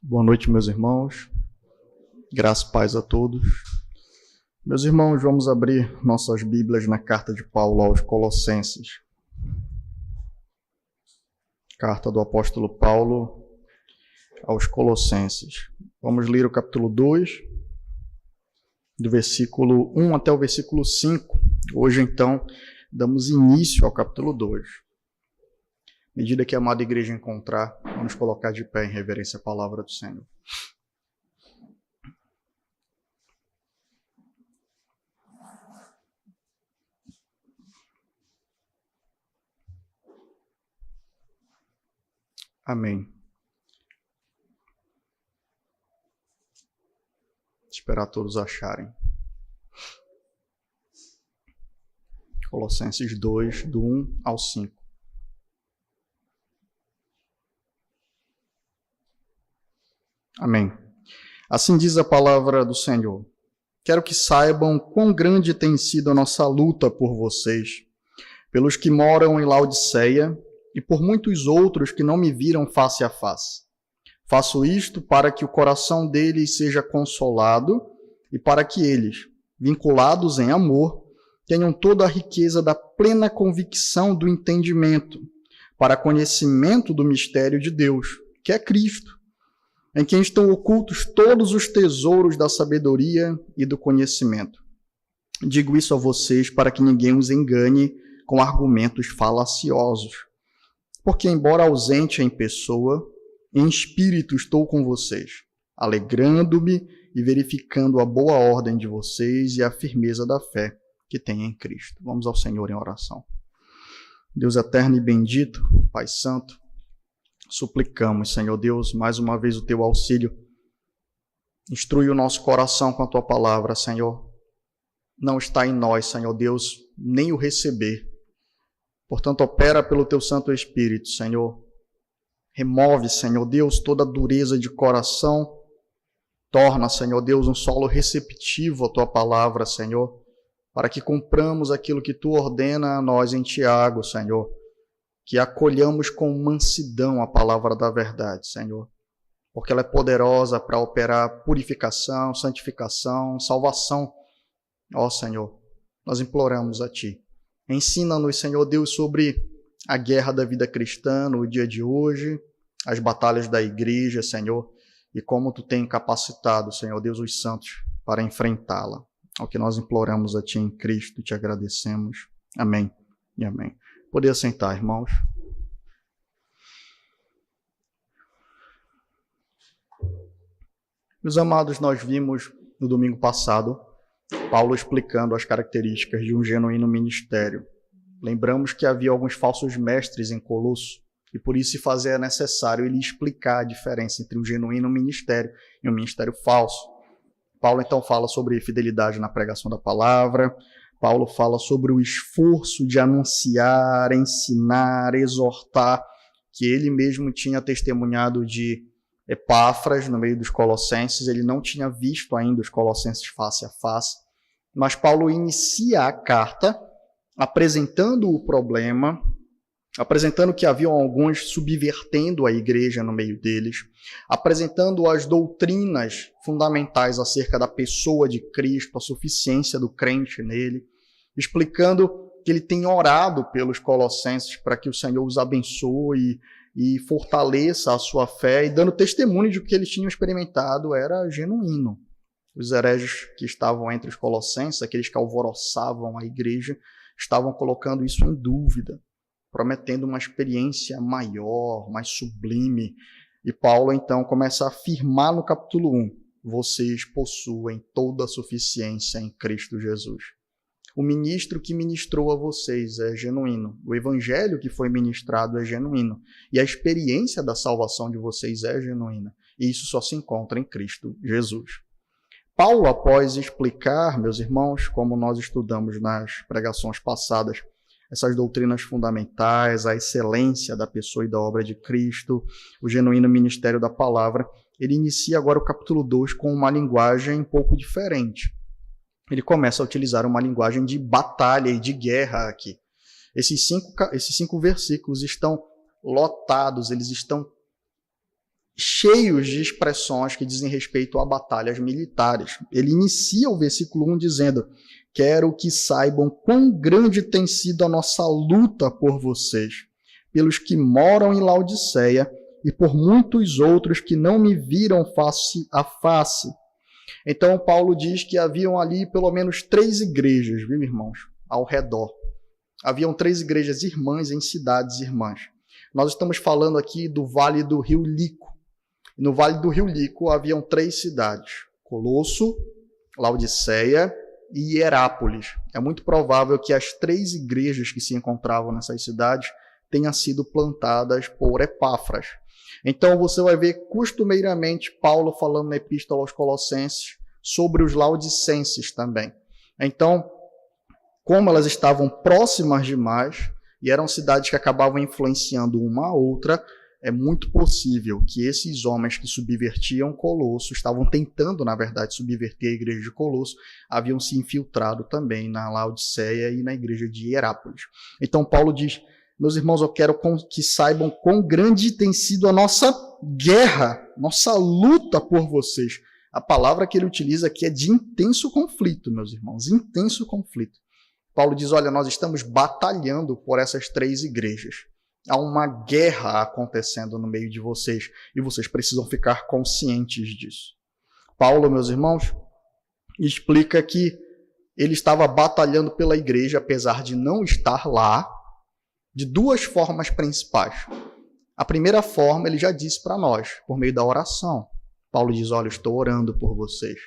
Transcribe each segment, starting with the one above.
Boa noite, meus irmãos. Graça e paz a todos. Meus irmãos, vamos abrir nossas Bíblias na carta de Paulo aos Colossenses. Carta do apóstolo Paulo aos Colossenses. Vamos ler o capítulo 2, do versículo 1 até o versículo 5. Hoje, então, damos início ao capítulo 2. À medida que a amada igreja encontrar, vamos colocar de pé em reverência à palavra do Senhor. Amém. Esperar todos acharem. Colossenses 2, do 1 ao 5. Amém. Assim diz a palavra do Senhor. Quero que saibam quão grande tem sido a nossa luta por vocês, pelos que moram em Laodiceia e por muitos outros que não me viram face a face. Faço isto para que o coração deles seja consolado e para que eles, vinculados em amor, tenham toda a riqueza da plena convicção do entendimento, para conhecimento do mistério de Deus, que é Cristo, em quem estão ocultos todos os tesouros da sabedoria e do conhecimento. Digo isso a vocês para que ninguém os engane com argumentos falaciosos. Porque, embora ausente em pessoa, em espírito estou com vocês, alegrando-me e verificando a boa ordem de vocês e a firmeza da fé que têm em Cristo. Vamos ao Senhor em oração. Deus eterno e bendito, Pai Santo, suplicamos, Senhor Deus, mais uma vez o Teu auxílio. Instrui o nosso coração com a Tua palavra, Senhor. Não está em nós, Senhor Deus, nem o receber. Portanto, opera pelo Teu Santo Espírito, Senhor. Remove, Senhor Deus, toda a dureza de coração. Torna, Senhor Deus, um solo receptivo à Tua palavra, Senhor, para que cumpramos aquilo que Tu ordena a nós em Tiago, Senhor. Que acolhamos com mansidão a palavra da verdade, Senhor, porque ela é poderosa para operar purificação, santificação, salvação. Ó Senhor, nós imploramos a Ti. Ensina-nos, Senhor Deus, sobre a guerra da vida cristã no dia de hoje, as batalhas da igreja, Senhor, e como Tu tem capacitado, Senhor Deus, os santos para enfrentá-la. É o que nós imploramos a Ti em Cristo e Te agradecemos. Amém e amém. Poder sentar, irmãos. Meus amados, nós vimos no domingo passado Paulo explicando as características de um genuíno ministério. Lembramos que havia alguns falsos mestres em Colosso e por isso se fazia necessário ele explicar a diferença entre um genuíno ministério e um ministério falso. Paulo então fala sobre fidelidade na pregação da palavra. Paulo fala sobre o esforço de anunciar, ensinar, exortar, que ele mesmo tinha testemunhado de Epáfras no meio dos Colossenses. Ele não tinha visto ainda os Colossenses face a face, mas Paulo inicia a carta apresentando o problema, apresentando que haviam alguns subvertendo a igreja no meio deles, apresentando as doutrinas fundamentais acerca da pessoa de Cristo, a suficiência do crente nele, explicando que ele tem orado pelos colossenses para que o Senhor os abençoe e fortaleça a sua fé, e dando testemunho de que eles tinham experimentado era genuíno. Os hereges que estavam entre os colossenses, aqueles que alvoroçavam a igreja, estavam colocando isso em dúvida, prometendo uma experiência maior, mais sublime. E Paulo, então, começa a afirmar no capítulo 1, vocês possuem toda a suficiência em Cristo Jesus. O ministro que ministrou a vocês é genuíno. O evangelho que foi ministrado é genuíno. E a experiência da salvação de vocês é genuína. E isso só se encontra em Cristo Jesus. Paulo, após explicar, meus irmãos, como nós estudamos nas pregações passadas, essas doutrinas fundamentais, a excelência da pessoa e da obra de Cristo, o genuíno ministério da palavra, ele inicia agora o capítulo 2 com uma linguagem um pouco diferente. Ele começa a utilizar uma linguagem de batalha e de guerra aqui. Esses cinco versículos estão lotados, eles estão cheios de expressões que dizem respeito a batalhas militares. Ele inicia o versículo 1 dizendo: quero que saibam quão grande tem sido a nossa luta por vocês, pelos que moram em Laodiceia e por muitos outros que não me viram face a face. Então, Paulo diz que haviam ali pelo menos 3 igrejas, viu, irmãos, ao redor. Haviam 3 igrejas irmãs em cidades irmãs. Nós estamos falando aqui do Vale do Rio Lico. No Vale do Rio Lico haviam 3 cidades: Colosso, Laodiceia e Hierápolis. É muito provável que as 3 igrejas que se encontravam nessas cidades tenham sido plantadas por Epáfras. Então você vai ver costumeiramente Paulo falando na Epístola aos Colossenses sobre os laodicenses também. Então, como elas estavam próximas demais e eram cidades que acabavam influenciando uma a outra, é muito possível que esses homens que subvertiam Colosso, estavam tentando, na verdade, subverter a igreja de Colosso, haviam se infiltrado também na Laodiceia e na igreja de Hierápolis. Então Paulo diz: meus irmãos, eu quero que saibam quão grande tem sido a nossa guerra, nossa luta por vocês. A palavra que ele utiliza aqui é de intenso conflito, meus irmãos, intenso conflito. Paulo diz: olha, nós estamos batalhando por essas 3 igrejas. Há uma guerra acontecendo no meio de vocês e vocês precisam ficar conscientes disso. Paulo, meus irmãos, explica que ele estava batalhando pela igreja, apesar de não estar lá, de 2 formas principais. A primeira forma ele já disse para nós, por meio da oração. Paulo diz: olha, eu estou orando por vocês.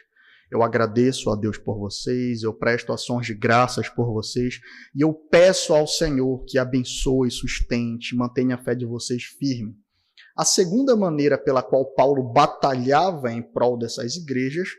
Eu agradeço a Deus por vocês, eu presto ações de graças por vocês e eu peço ao Senhor que abençoe, sustente, mantenha a fé de vocês firme. A segunda maneira pela qual Paulo batalhava em prol dessas igrejas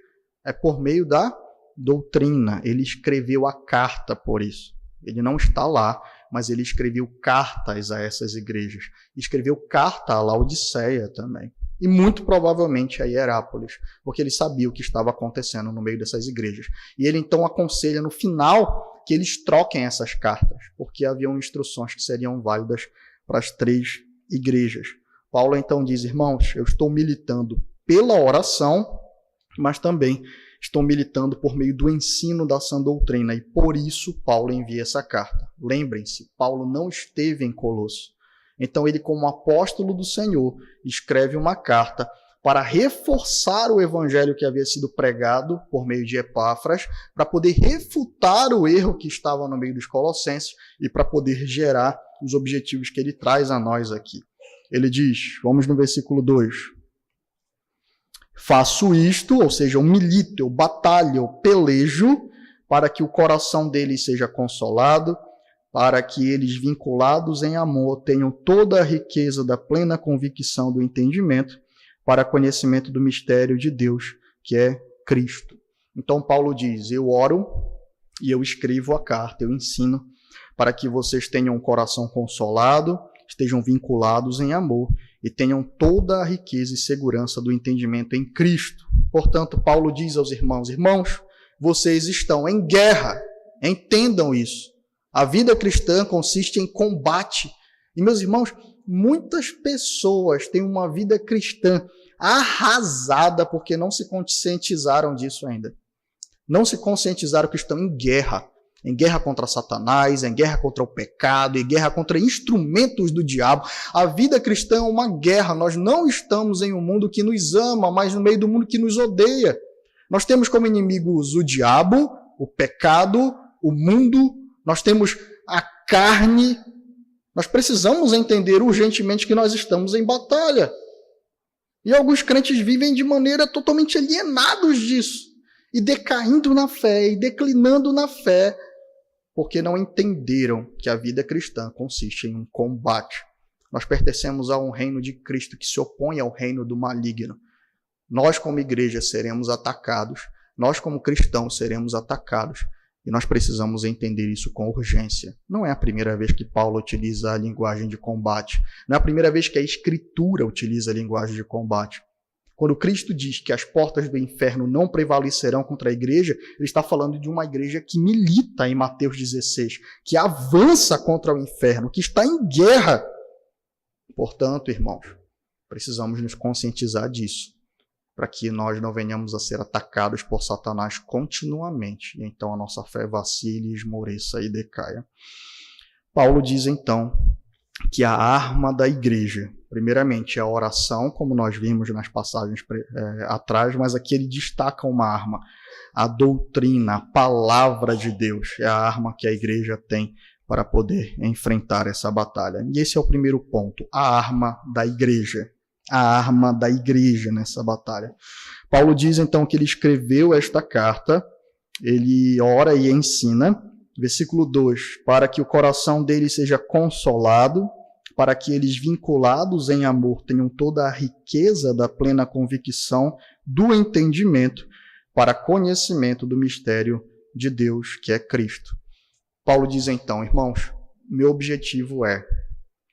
é por meio da doutrina. Ele escreveu a carta por isso. Ele não está lá, mas ele escreveu cartas a essas igrejas. Escreveu carta a Laodiceia também. E muito provavelmente a Hierápolis, porque ele sabia o que estava acontecendo no meio dessas igrejas. E ele então aconselha no final que eles troquem essas cartas, porque haviam instruções que seriam válidas para as 3 igrejas. Paulo então diz: irmãos, eu estou militando pela oração, mas também estou militando por meio do ensino da sã doutrina, e por isso Paulo envia essa carta. Lembrem-se, Paulo não esteve em Colosso. Então ele, como apóstolo do Senhor, escreve uma carta para reforçar o evangelho que havia sido pregado por meio de Epáfras, para poder refutar o erro que estava no meio dos colossenses e para poder gerar os objetivos que ele traz a nós aqui. Ele diz, vamos no versículo 2: faço isto, ou seja, eu milito, eu batalho, eu pelejo, para que o coração deles seja consolado, para que eles, vinculados em amor, tenham toda a riqueza da plena convicção do entendimento, para conhecimento do mistério de Deus, que é Cristo. Então Paulo diz: eu oro e eu escrevo a carta, eu ensino, para que vocês tenham um coração consolado, estejam vinculados em amor e tenham toda a riqueza e segurança do entendimento em Cristo. Portanto, Paulo diz aos irmãos: irmãos, vocês estão em guerra, entendam isso. A vida cristã consiste em combate. E, meus irmãos, muitas pessoas têm uma vida cristã arrasada porque não se conscientizaram disso ainda. Não se conscientizaram que estão em guerra contra Satanás, em guerra contra o pecado, em guerra contra instrumentos do diabo. A vida cristã é uma guerra. Nós não estamos em um mundo que nos ama, mas no meio do mundo que nos odeia. Nós temos como inimigos o diabo, o pecado, o mundo. Nós temos a carne. Nós precisamos entender urgentemente que nós estamos em batalha. E alguns crentes vivem de maneira totalmente alienados disso, e decaindo na fé, e declinando na fé, porque não entenderam que a vida cristã consiste em um combate. Nós pertencemos a um reino de Cristo que se opõe ao reino do maligno. Nós, como igreja, seremos atacados. Nós, como cristãos, seremos atacados. E nós precisamos entender isso com urgência. Não é a primeira vez que Paulo utiliza a linguagem de combate. Não é a primeira vez que a Escritura utiliza a linguagem de combate. Quando Cristo diz que as portas do inferno não prevalecerão contra a igreja, ele está falando de uma igreja que milita em Mateus 16, que avança contra o inferno, que está em guerra. Portanto, irmãos, Precisamos nos conscientizar disso, para que nós não venhamos a ser atacados por Satanás continuamente, e então a nossa fé vacile, esmoreça e decaia. Paulo diz então que a arma da igreja, primeiramente, é a oração, como nós vimos nas passagens atrás, mas aqui ele destaca uma arma, a doutrina, a palavra de Deus, é a arma que a igreja tem para poder enfrentar essa batalha. E esse é o primeiro ponto, a arma da igreja. A arma da igreja nessa batalha. Paulo diz então que ele escreveu esta carta, ele ora e ensina, versículo 2, para que o coração deles seja consolado, para que eles, vinculados em amor, tenham toda a riqueza da plena convicção do entendimento para conhecimento do mistério de Deus, que é Cristo. Paulo diz então, irmãos, meu objetivo é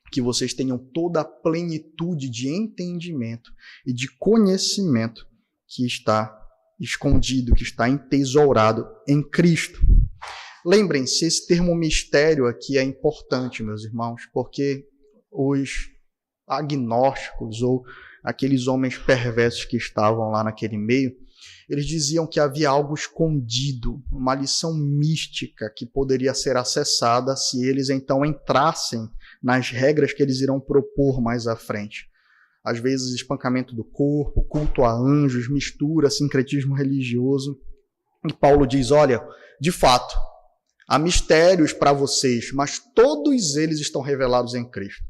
que vocês tenham toda a plenitude de entendimento e de conhecimento que está escondido, que está entesourado em Cristo. Lembrem-se, esse termo mistério aqui é importante, meus irmãos, porque os agnósticos ou aqueles homens perversos que estavam lá naquele meio, eles diziam que havia algo escondido, uma lição mística que poderia ser acessada se eles então entrassem nas regras que eles irão propor mais à frente. Às vezes, espancamento do corpo, culto a anjos, mistura, sincretismo religioso. E Paulo diz, olha, de fato, há mistérios para vocês, mas todos eles estão revelados em Cristo.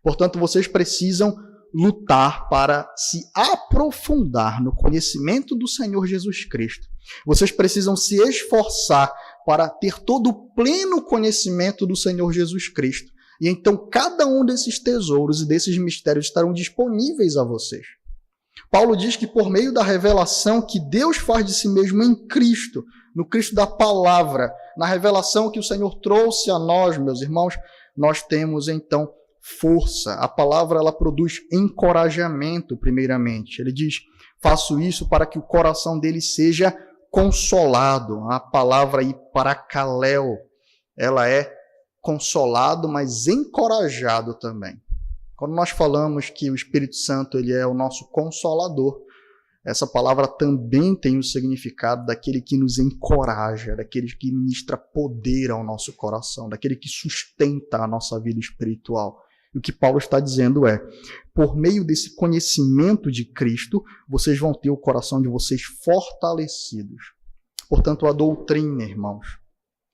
Portanto, vocês precisam lutar para se aprofundar no conhecimento do Senhor Jesus Cristo. Vocês precisam se esforçar para ter todo o pleno conhecimento do Senhor Jesus Cristo. E então cada um desses tesouros e desses mistérios estarão disponíveis a vocês. Paulo diz que por meio da revelação que Deus faz de si mesmo em Cristo, no Cristo da palavra, na revelação que o Senhor trouxe a nós, meus irmãos, nós temos então força. A palavra ela produz encorajamento, primeiramente. Ele diz, faço isso para que o coração dele seja consolado. A palavra aí, parakaleo, ela é consolado, mas encorajado também. Quando nós falamos que o Espírito Santo ele é o nosso consolador, essa palavra também tem o significado daquele que nos encoraja, daquele que ministra poder ao nosso coração, daquele que sustenta a nossa vida espiritual. E o que Paulo está dizendo é, por meio desse conhecimento de Cristo, vocês vão ter o coração de vocês fortalecidos. Portanto, a doutrina, irmãos,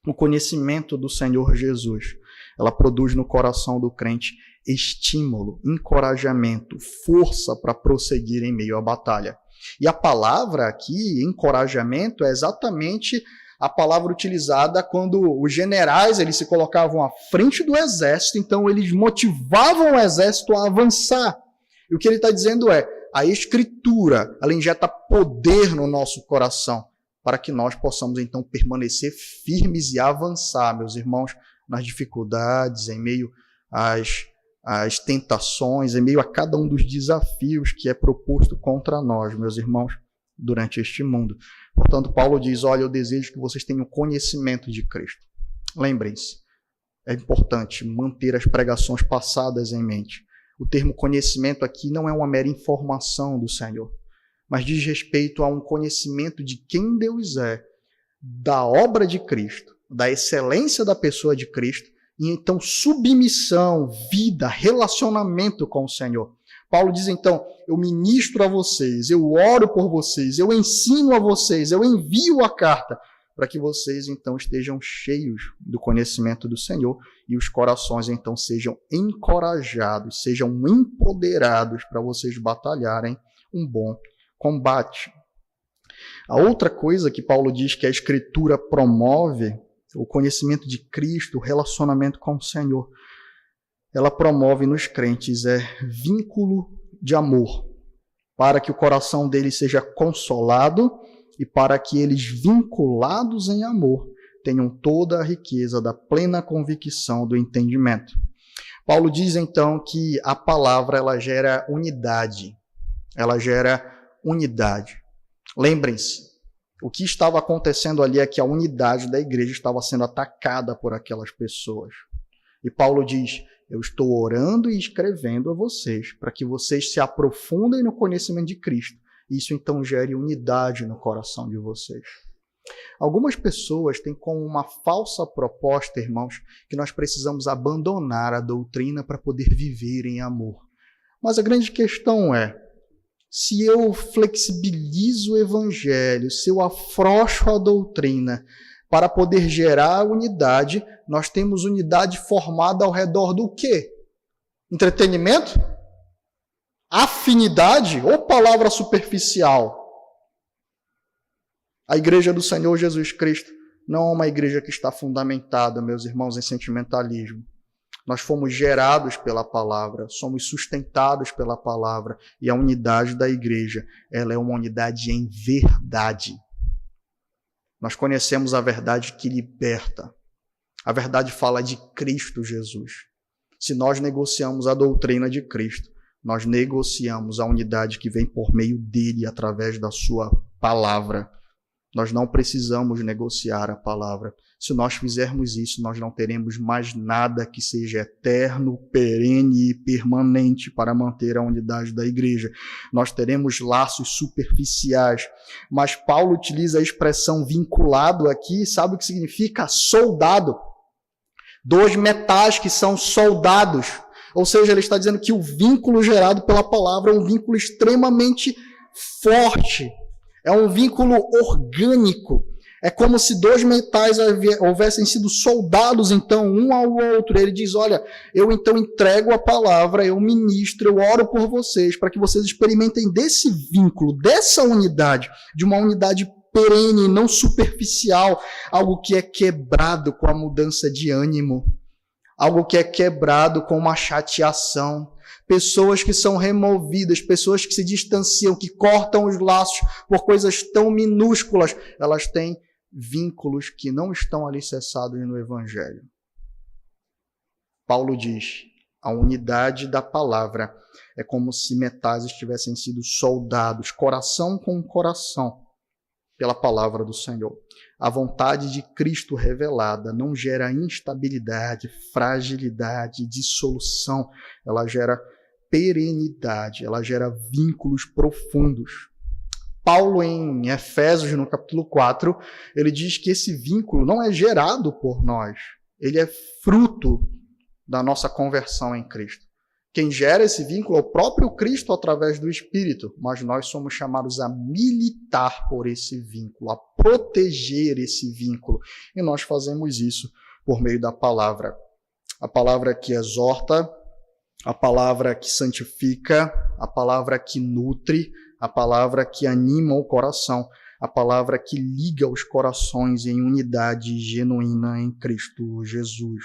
o conhecimento do Senhor Jesus, ela produz no coração do crente estímulo, encorajamento, força para prosseguir em meio à batalha. E a palavra aqui, encorajamento, é exatamente a palavra utilizada quando os generais eles se colocavam à frente do exército, então eles motivavam o exército a avançar. E o que ele está dizendo é, a Escritura, ela injeta poder no nosso coração, para que nós possamos então permanecer firmes e avançar, meus irmãos, nas dificuldades, em meio às tentações, em meio a cada um dos desafios que é proposto contra nós, meus irmãos, durante este mundo. Portanto, Paulo diz, olha, eu desejo que vocês tenham conhecimento de Cristo. Lembrem-se, é importante manter as pregações passadas em mente. O termo conhecimento aqui não é uma mera informação do Senhor, mas diz respeito a um conhecimento de quem Deus é, da obra de Cristo, da excelência da pessoa de Cristo, e então submissão, vida, relacionamento com o Senhor. Paulo diz então, eu ministro a vocês, eu oro por vocês, eu ensino a vocês, eu envio a carta, para que vocês então estejam cheios do conhecimento do Senhor e os corações então sejam encorajados, sejam empoderados para vocês batalharem um bom combate. A outra coisa que Paulo diz que a Escritura promove, o conhecimento de Cristo, o relacionamento com o Senhor, ela promove nos crentes vínculo de amor, para que o coração deles seja consolado e para que eles, vinculados em amor, tenham toda a riqueza da plena convicção do entendimento. Paulo diz então que a palavra ela gera unidade. Ela gera unidade. Lembrem-se, o que estava acontecendo ali é que a unidade da igreja estava sendo atacada por aquelas pessoas. E Paulo diz, eu estou orando e escrevendo a vocês, para que vocês se aprofundem no conhecimento de Cristo. Isso então gere unidade no coração de vocês. Algumas pessoas têm como uma falsa proposta, irmãos, que nós precisamos abandonar a doutrina para poder viver em amor. Mas a grande questão é, se eu flexibilizo o evangelho, se eu afrouxo a doutrina para poder gerar unidade, nós temos unidade formada ao redor do quê? Entretenimento? Afinidade ou palavra superficial? A igreja do Senhor Jesus Cristo não é uma igreja que está fundamentada, meus irmãos, em sentimentalismo. Nós fomos gerados pela palavra, somos sustentados pela palavra, e a unidade da igreja, ela é uma unidade em verdade. Nós conhecemos a verdade que liberta. A verdade fala de Cristo Jesus. Se nós negociamos a doutrina de Cristo, nós negociamos a unidade que vem por meio dele, através da sua palavra. Nós não precisamos negociar a palavra. Se nós fizermos isso, nós não teremos mais nada que seja eterno, perene e permanente para manter a unidade da igreja. Nós teremos laços superficiais. Mas Paulo utiliza a expressão vinculado aqui, sabe o que significa? Soldado. Dois metais que são soldados. Ou seja, ele está dizendo que o vínculo gerado pela palavra é um vínculo extremamente forte. É um vínculo orgânico. É como se dois metais houvessem sido soldados, então, um ao outro. Ele diz, olha, eu então entrego a palavra, eu ministro, eu oro por vocês, para que vocês experimentem desse vínculo, dessa unidade, de uma unidade perene, não superficial, algo que é quebrado com a mudança de ânimo, algo que é quebrado com uma chateação. Pessoas que são removidas, pessoas que se distanciam, que cortam os laços por coisas tão minúsculas, elas têm vínculos que não estão alicerçados no Evangelho. Paulo diz, a unidade da palavra é como se metais tivessem sido soldados, coração com coração, pela palavra do Senhor. A vontade de Cristo revelada não gera instabilidade, fragilidade, dissolução, ela gera perenidade, ela gera vínculos profundos. Paulo, em Efésios, no capítulo 4, ele diz que esse vínculo não é gerado por nós, ele é fruto da nossa conversão em Cristo. Quem gera esse vínculo é o próprio Cristo através do Espírito, mas nós somos chamados a militar por esse vínculo, a proteger esse vínculo, e nós fazemos isso por meio da palavra. A palavra que exorta, a palavra que santifica, a palavra que nutre, a palavra que anima o coração, a palavra que liga os corações em unidade genuína em Cristo Jesus.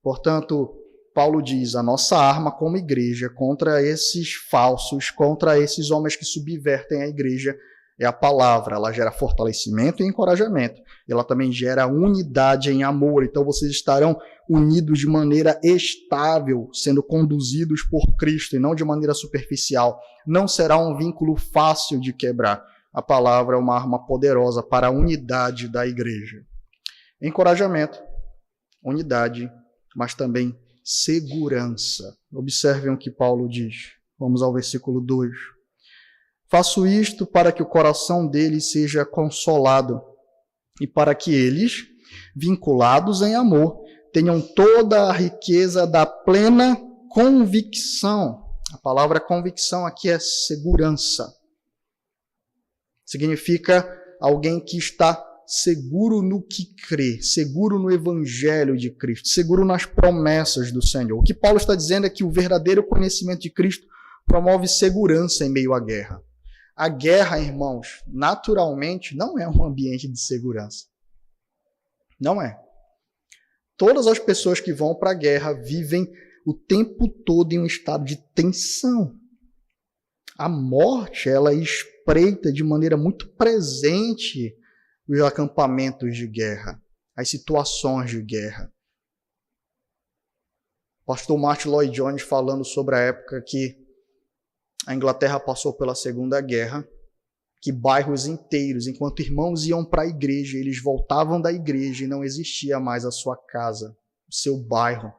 Portanto, Paulo diz, a nossa arma como igreja contra esses falsos, contra esses homens que subvertem a igreja, é a palavra. Ela gera fortalecimento e encorajamento. Ela também gera unidade em amor. Então vocês estarão unidos de maneira estável, sendo conduzidos por Cristo e não de maneira superficial. Não será um vínculo fácil de quebrar. A palavra é uma arma poderosa para a unidade da igreja. Encorajamento, unidade, mas também segurança. Observem o que Paulo diz. Vamos ao versículo 2. Faço isto para que o coração deles seja consolado e para que eles, vinculados em amor, tenham toda a riqueza da plena convicção. A palavra convicção aqui é segurança. Significa alguém que está seguro no que crê, seguro no Evangelho de Cristo, seguro nas promessas do Senhor. O que Paulo está dizendo é que o verdadeiro conhecimento de Cristo promove segurança em meio à guerra. A guerra, irmãos, naturalmente não é um ambiente de segurança. Não é. Todas as pessoas que vão para a guerra vivem o tempo todo em um estado de tensão. A morte, ela espreita de maneira muito presente os acampamentos de guerra, as situações de guerra. Pastor Martin Lloyd Jones falando sobre a época que a Inglaterra passou pela Segunda Guerra, que bairros inteiros, enquanto irmãos iam para a igreja, eles voltavam da igreja e não existia mais a sua casa. o seu bairro.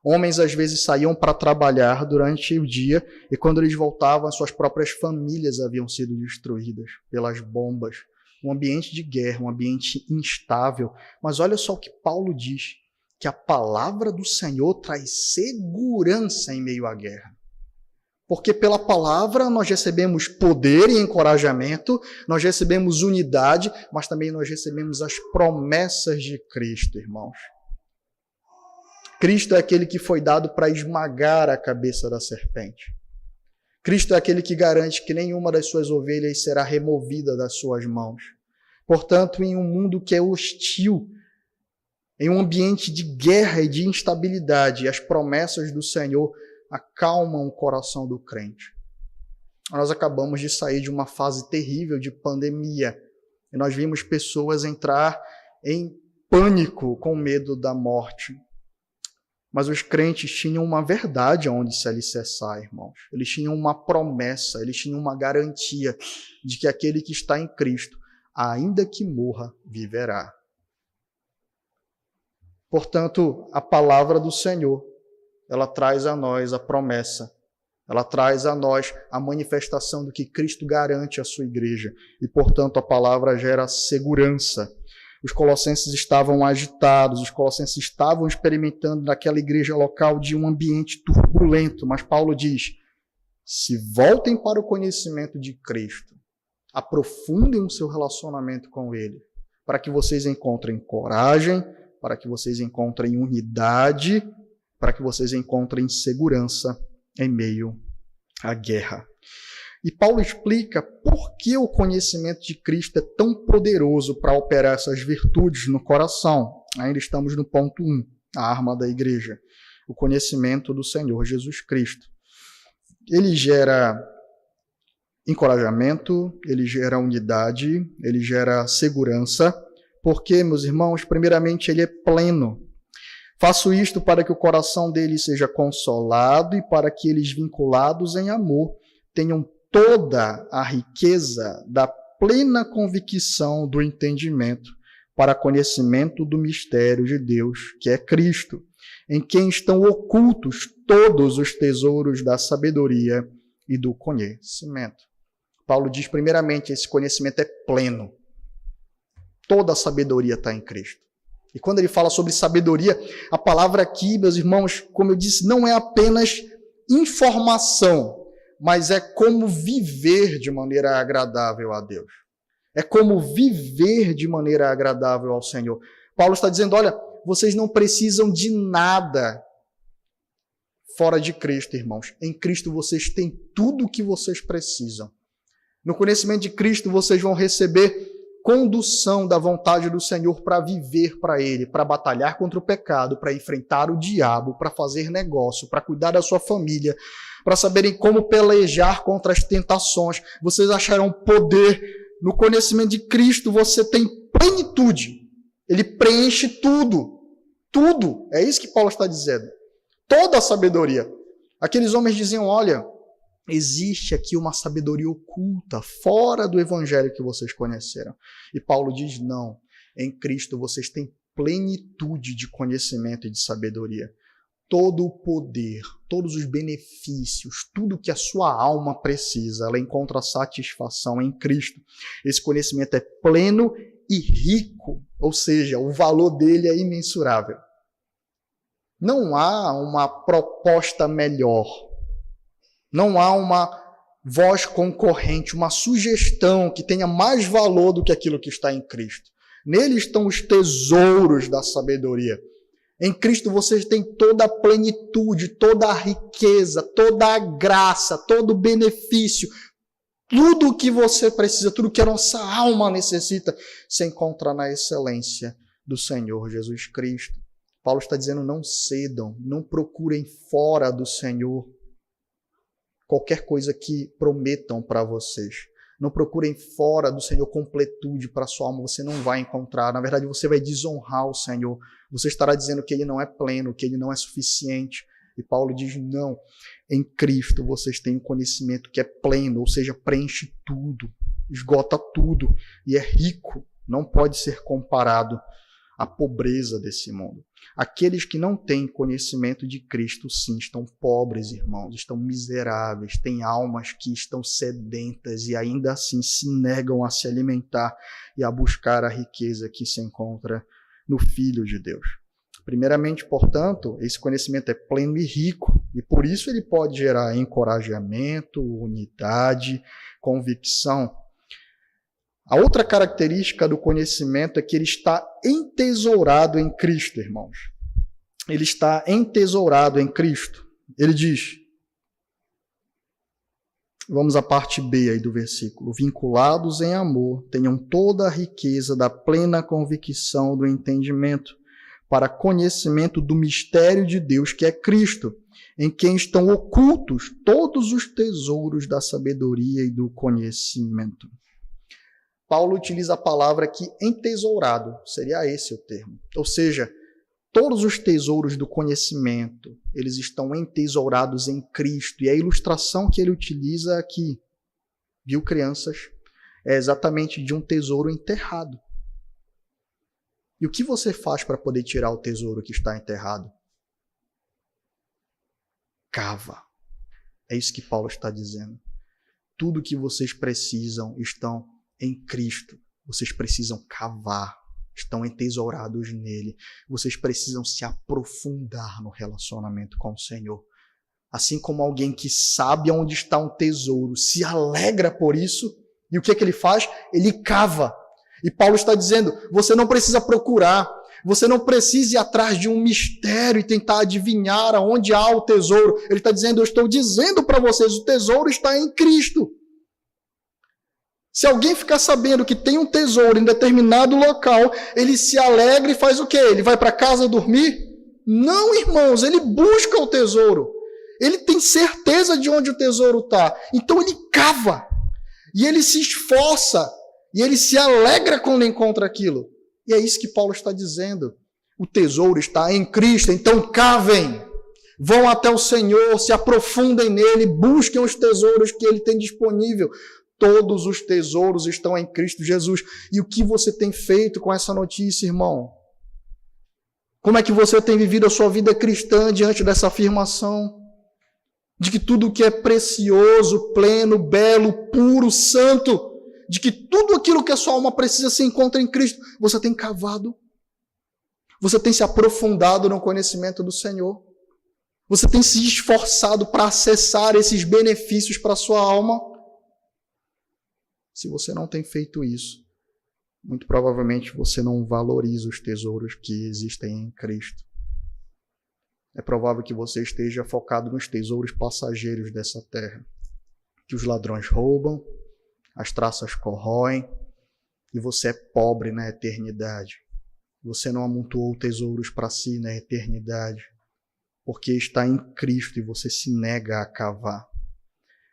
Homens às vezes saíam para trabalhar durante o dia e quando eles voltavam, as suas próprias famílias haviam sido destruídas pelas bombas. Um ambiente de guerra, um ambiente instável. Mas olha só o que Paulo diz, que a palavra do Senhor traz segurança em meio à guerra. Porque pela palavra nós recebemos poder e encorajamento, nós recebemos unidade, mas também nós recebemos as promessas de Cristo, irmãos. Cristo é aquele que foi dado para esmagar a cabeça da serpente. Cristo é aquele que garante que nenhuma das suas ovelhas será removida das suas mãos. Portanto, em um mundo que é hostil, em um ambiente de guerra e de instabilidade, as promessas do Senhor acalmam o coração do crente. Nós acabamos de sair de uma fase terrível de pandemia e nós vimos pessoas entrar em pânico com medo da morte. Mas os crentes tinham uma verdade aonde se alicerçar, irmãos. Eles tinham uma promessa, eles tinham uma garantia de que aquele que está em Cristo, ainda que morra, viverá. Portanto, a palavra do Senhor, ela traz a nós a promessa, ela traz a nós a manifestação do que Cristo garante à sua igreja. E, portanto, a palavra gera segurança. Os colossenses estavam agitados, os colossenses estavam experimentando naquela igreja local de um ambiente turbulento, mas Paulo diz, se voltem para o conhecimento de Cristo, aprofundem o seu relacionamento com Ele, para que vocês encontrem coragem, para que vocês encontrem unidade, para que vocês encontrem segurança em meio à guerra. E Paulo explica por que o conhecimento de Cristo é tão poderoso para operar essas virtudes no coração. Ainda estamos no ponto 1, a arma da igreja, o conhecimento do Senhor Jesus Cristo. Ele gera encorajamento, ele gera unidade, ele gera segurança, porque, meus irmãos, primeiramente, ele é pleno. Faço isto para que o coração deles seja consolado e para que eles, vinculados em amor, tenham toda a riqueza da plena convicção do entendimento para conhecimento do mistério de Deus, que é Cristo, em quem estão ocultos todos os tesouros da sabedoria e do conhecimento. Paulo diz, primeiramente, esse conhecimento é pleno. Toda a sabedoria está em Cristo. E quando ele fala sobre sabedoria, a palavra aqui, meus irmãos, como eu disse, não é apenas informação, mas é como viver de maneira agradável a Deus. É como viver de maneira agradável ao Senhor. Paulo está dizendo, olha, vocês não precisam de nada fora de Cristo, irmãos. Em Cristo vocês têm tudo o que vocês precisam. No conhecimento de Cristo vocês vão receber condução da vontade do Senhor para viver para Ele, para batalhar contra o pecado, para enfrentar o diabo, para fazer negócio, para cuidar da sua família, para saberem como pelejar contra as tentações. Vocês acharão poder. No conhecimento de Cristo você tem plenitude. Ele preenche tudo. Tudo. É isso que Paulo está dizendo. Toda a sabedoria. Aqueles homens diziam, olha, existe aqui uma sabedoria oculta, fora do evangelho que vocês conheceram. E Paulo diz, não, em Cristo vocês têm plenitude de conhecimento e de sabedoria. Todo o poder, todos os benefícios, tudo que a sua alma precisa, ela encontra satisfação em Cristo. Esse conhecimento é pleno e rico, ou seja, o valor dele é imensurável. Não há uma proposta melhor. Não há uma voz concorrente, uma sugestão que tenha mais valor do que aquilo que está em Cristo. Nele estão os tesouros da sabedoria. Em Cristo vocês têm toda a plenitude, toda a riqueza, toda a graça, todo o benefício. Tudo o que você precisa, tudo que a nossa alma necessita, se encontra na excelência do Senhor Jesus Cristo. Paulo está dizendo, não cedam, não procurem fora do Senhor qualquer coisa que prometam para vocês. Não procurem fora do Senhor completude para a sua alma, você não vai encontrar. Na verdade, você vai desonrar o Senhor. Você estará dizendo que Ele não é pleno, que Ele não é suficiente. E Paulo diz, não, em Cristo vocês têm um conhecimento que é pleno, ou seja, preenche tudo, esgota tudo e é rico, não pode ser comparado a pobreza desse mundo. Aqueles que não têm conhecimento de Cristo, sim, estão pobres, irmãos, estão miseráveis, têm almas que estão sedentas e ainda assim se negam a se alimentar e a buscar a riqueza que se encontra no Filho de Deus. Primeiramente, portanto, esse conhecimento é pleno e rico, e por isso ele pode gerar encorajamento, unidade, convicção. A outra característica do conhecimento é que ele está entesourado em Cristo, irmãos. Ele está entesourado em Cristo. Ele diz, vamos à parte B aí do versículo, vinculados em amor, tenham toda a riqueza da plena convicção do entendimento, para conhecimento do mistério de Deus, que é Cristo, em quem estão ocultos todos os tesouros da sabedoria e do conhecimento. Paulo utiliza a palavra aqui entesourado, seria esse o termo. Ou seja, todos os tesouros do conhecimento, eles estão entesourados em Cristo. E a ilustração que ele utiliza aqui, viu, crianças, é exatamente de um tesouro enterrado. E o que você faz para poder tirar o tesouro que está enterrado? Cava. É isso que Paulo está dizendo. Tudo que vocês precisam estão em Cristo. Vocês precisam cavar. Estão entesourados nele. Vocês precisam se aprofundar no relacionamento com o Senhor. Assim como alguém que sabe onde está um tesouro, se alegra por isso. E o que ele faz? Ele cava. E Paulo está dizendo, você não precisa procurar, você não precisa ir atrás de um mistério e tentar adivinhar aonde há o tesouro. Ele está dizendo, eu estou dizendo para vocês, o tesouro está em Cristo. Se alguém ficar sabendo que tem um tesouro em determinado local, ele se alegra e faz o quê? Ele vai para casa dormir? Não, irmãos, ele busca o tesouro. Ele tem certeza de onde o tesouro está. Então ele cava. E ele se esforça. E ele se alegra quando encontra aquilo. E é isso que Paulo está dizendo. O tesouro está em Cristo, então cavem. Vão até o Senhor, se aprofundem nele, busquem os tesouros que ele tem disponível. Todos os tesouros estão em Cristo Jesus. E o que você tem feito com essa notícia, irmão? Como é que você tem vivido a sua vida cristã diante dessa afirmação? De que tudo que é precioso, pleno, belo, puro, santo, de que tudo aquilo que a sua alma precisa se encontra em Cristo. Você tem cavado. Você tem se aprofundado no conhecimento do Senhor. Você tem se esforçado para acessar esses benefícios para a sua alma. Se você não tem feito isso, muito provavelmente você não valoriza os tesouros que existem em Cristo. É provável que você esteja focado nos tesouros passageiros dessa terra, que os ladrões roubam, as traças corroem, e você é pobre na eternidade. Você não amontoou tesouros para si na eternidade, porque está em Cristo e você se nega a cavar.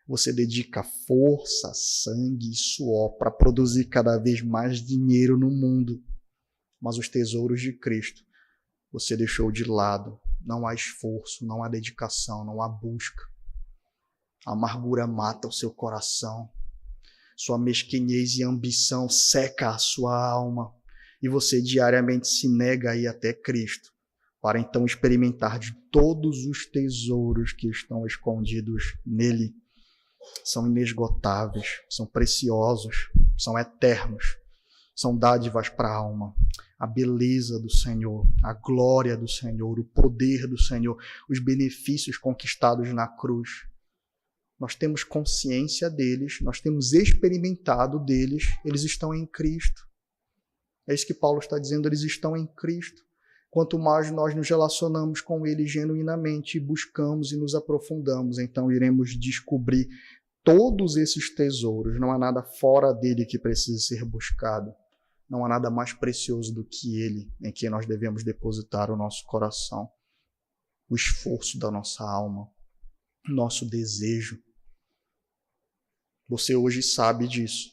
Você dedica força, sangue e suor para produzir cada vez mais dinheiro no mundo. Mas os tesouros de Cristo você deixou de lado. Não há esforço, não há dedicação, não há busca. A amargura mata o seu coração. Sua mesquinhez e ambição seca a sua alma e você diariamente se nega a ir até Cristo para então experimentar de todos os tesouros que estão escondidos nele. São inesgotáveis, são preciosos, são eternos, são dádivas para a alma. A beleza do Senhor, a glória do Senhor, o poder do Senhor, os benefícios conquistados na cruz. Nós temos consciência deles, nós temos experimentado deles, eles estão em Cristo. É isso que Paulo está dizendo, eles estão em Cristo. Quanto mais nós nos relacionamos com ele genuinamente, buscamos e nos aprofundamos, então iremos descobrir todos esses tesouros. Não há nada fora dele que precise ser buscado. Não há nada mais precioso do que ele, em que nós devemos depositar o nosso coração, o esforço da nossa alma, nosso desejo. Você hoje sabe disso.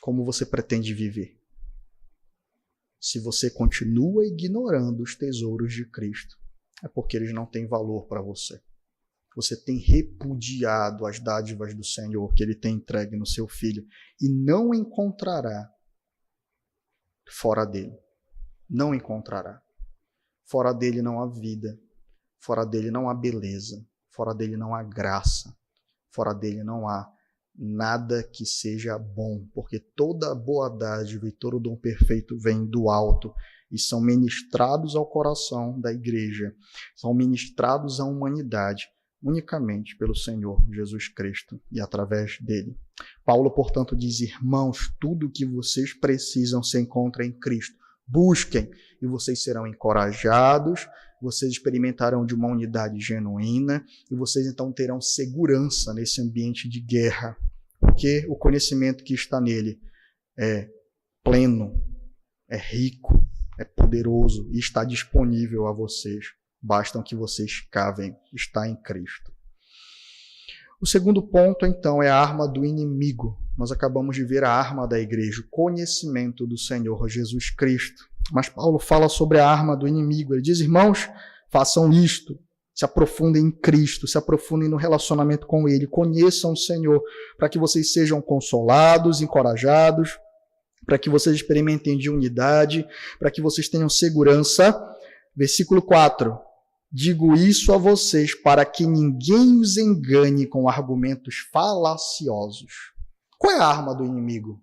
Como você pretende viver? Se você continua ignorando os tesouros de Cristo, é porque eles não têm valor para você. Você tem repudiado as dádivas do Senhor que ele tem entregue no seu Filho e não encontrará fora dele. Não encontrará. Fora dele não há vida, fora dele não há beleza, fora dele não há graça, fora dele não há nada que seja bom, porque toda boa dádiva e todo dom perfeito vem do alto e são ministrados ao coração da igreja, são ministrados à humanidade unicamente pelo Senhor Jesus Cristo e através dele. Paulo, portanto, diz: irmãos, tudo o que vocês precisam se encontra em Cristo. Busquem e vocês serão encorajados, vocês experimentarão de uma unidade genuína e vocês então terão segurança nesse ambiente de guerra, porque o conhecimento que está nele é pleno, é rico, é poderoso e está disponível a vocês. Bastam que vocês cavem, está em Cristo. O segundo ponto, então, é a arma do inimigo. Nós acabamos de ver a arma da igreja, o conhecimento do Senhor Jesus Cristo. Mas Paulo fala sobre a arma do inimigo. Ele diz: irmãos, façam isto, se aprofundem em Cristo, se aprofundem no relacionamento com Ele, conheçam o Senhor, para que vocês sejam consolados, encorajados, para que vocês experimentem de unidade, para que vocês tenham segurança. Versículo 4. Digo isso a vocês para que ninguém os engane com argumentos falaciosos. Qual é a arma do inimigo?